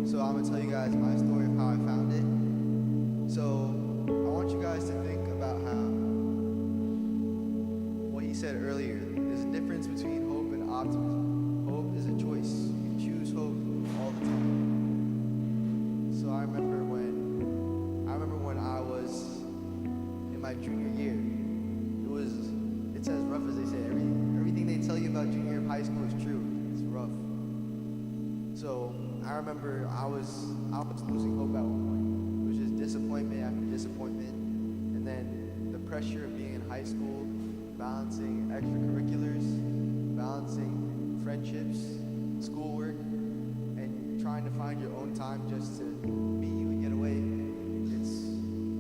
So I'm gonna tell you guys my story of how I found it. So I want you guys to think about how what he said earlier. There's a difference between hope and optimism. Hope is a choice. You can choose hope all the time. So I remember when I was in my junior year. It's as rough as they say. Everything they tell you about junior year of high school is true. It's rough. So I remember I was losing hope at one point. It was just disappointment after disappointment, and then the pressure of being in high school, balancing extracurriculars, balancing friendships, schoolwork, and trying to find your own time just to be you and get away.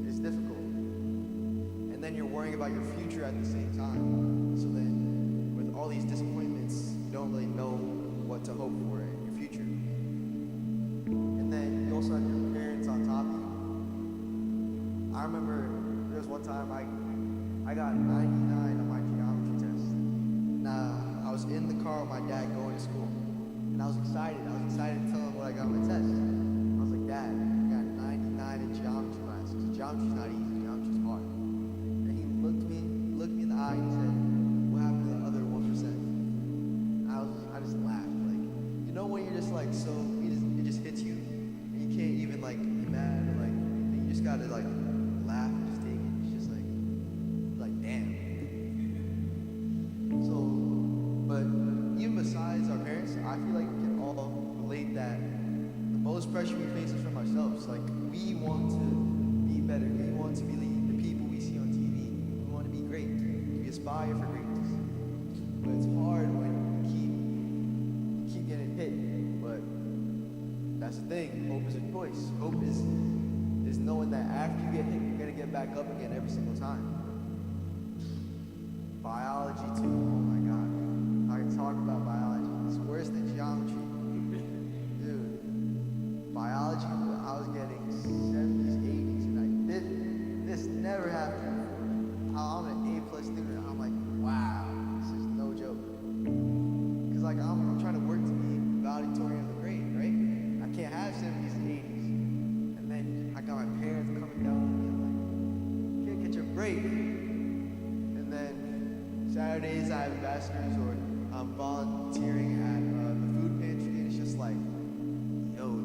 It's difficult. And then you're worrying about your future at the same time. So then, with all these disappointments, you don't really know what to hope for in your future. And then you also have your parents on top of you. I remember there was one time I got 99 on my geometry test. I was in the car with my dad going to school, and I was excited. I was excited to tell him what I got on my test. I was like, Dad, I got 99 in geometry class, because geometry's not easy, geometry's hard. And he looked me in the eye and he said, what happened to the other 1%? I just laughed. Like, you know when you're just like so, it just hits you, and you can't even like be mad or like, and you just gotta like laugh and just take it. It's just like damn. So, but even besides our parents, I feel like we can all relate that the most pressure we face is from ourselves. Like, we want to be better. We want to be the people we see on TV. We want to be great. We aspire for greatness. But it's hard when you keep getting hit. But that's the thing. Hope is a choice. Hope is knowing that after you get hit, you're gonna get back up again every single time. Biology too. Oh my God. I can talk about biology. It's worse than geometry. Dude, biology, I was getting 70s, 80s, and this never happened before. I'm an A+ student. I'm like, wow, this is no joke. Because like I'm trying to work to be valedictorian of the grade, right? I can't have 70s and 80s. And then I got my parents coming down on me. I'm like, can't get your break. And then Saturdays I have ambassadors or I'm volunteering at the food pantry, and it's just like, yo,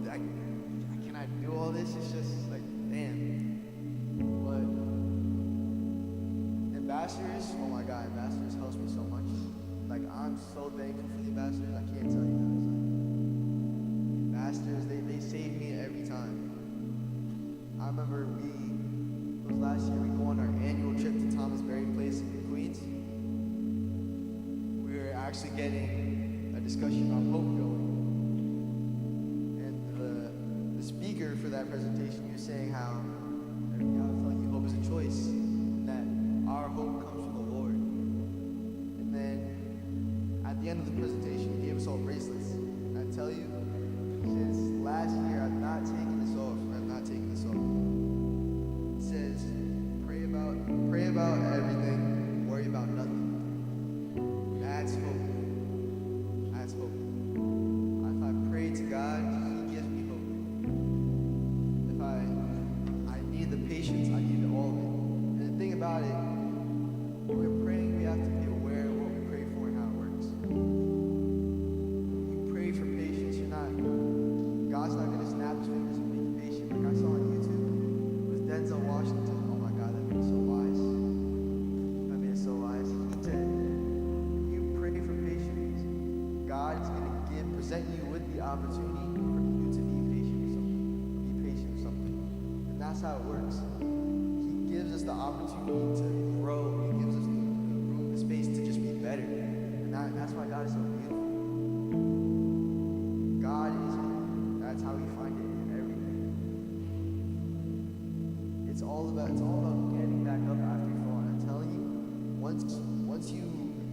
can I do all this? It's just like, damn. But ambassadors, oh my God, ambassadors helps me so much. Like, I'm so thankful for the ambassadors. I can't tell you guys. Like, ambassadors, they save me every time. I remember it was last year, we go on our annual trip to Thomas Berry Place in Queens. We were actually getting a discussion on hope going. And the speaker for that presentation, he was saying how, I was telling you, hope is a choice, and that our hope comes from the Lord. And then at the end of the presentation, he gave us all bracelets. And I tell you, since last year, I've not taken this off. It says, pray about everything, worry about nothing. That's hope. That's hope. If I pray to God, He gives me hope. If I need the patience, I need all of it. And the thing about it, when we're praying, we have to be aware of what we pray for and how it works. When you pray for patience, God's not gonna snap His fingers and make you patient. Like I saw on YouTube with Denzel Washington. Oh my God, that man is so wise. That man is so wise. He said, if you pray for patience, God is gonna present you with the opportunity for you to be patient with something. And that's how it works. He gives us the opportunity to grow. He gives us the room, the space to just be better. And that's why God is so beautiful. God is good. That's how we find it in everything. It's all about getting back up after you fall. And I'm telling you, once you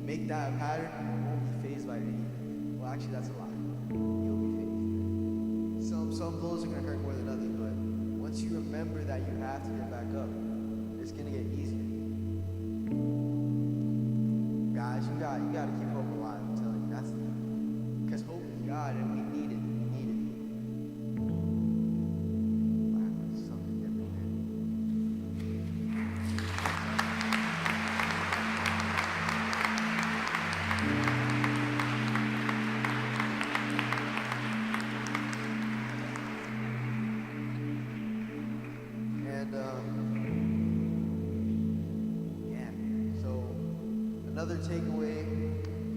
make that a pattern, you won't be fazed by anything. Well, actually, that's a lie. You'll be fazed. Some blows are gonna hurt more than others, but once you remember that you have to get back up, it's gonna get easier. Guys, you gotta keep hope alive. I'm telling you, because hope is God, and we need it. And yeah, so another takeaway,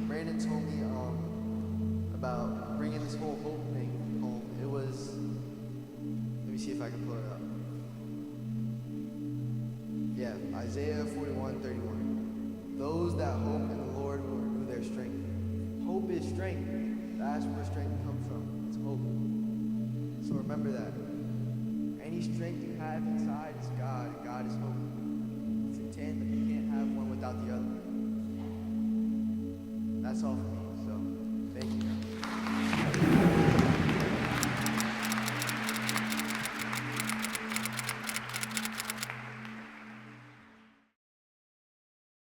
Brandon told me about bringing this whole hope thing home. It was, let me see if I can pull it up. Yeah, Isaiah 41:31. Those that hope in the Lord will renew their strength. Hope is strength. That's where strength comes from. It's hope. So remember that. Any strength you have inside is God, and God is hope. It's in tandem. You can't have one without the other. That's all for me. So, thank you.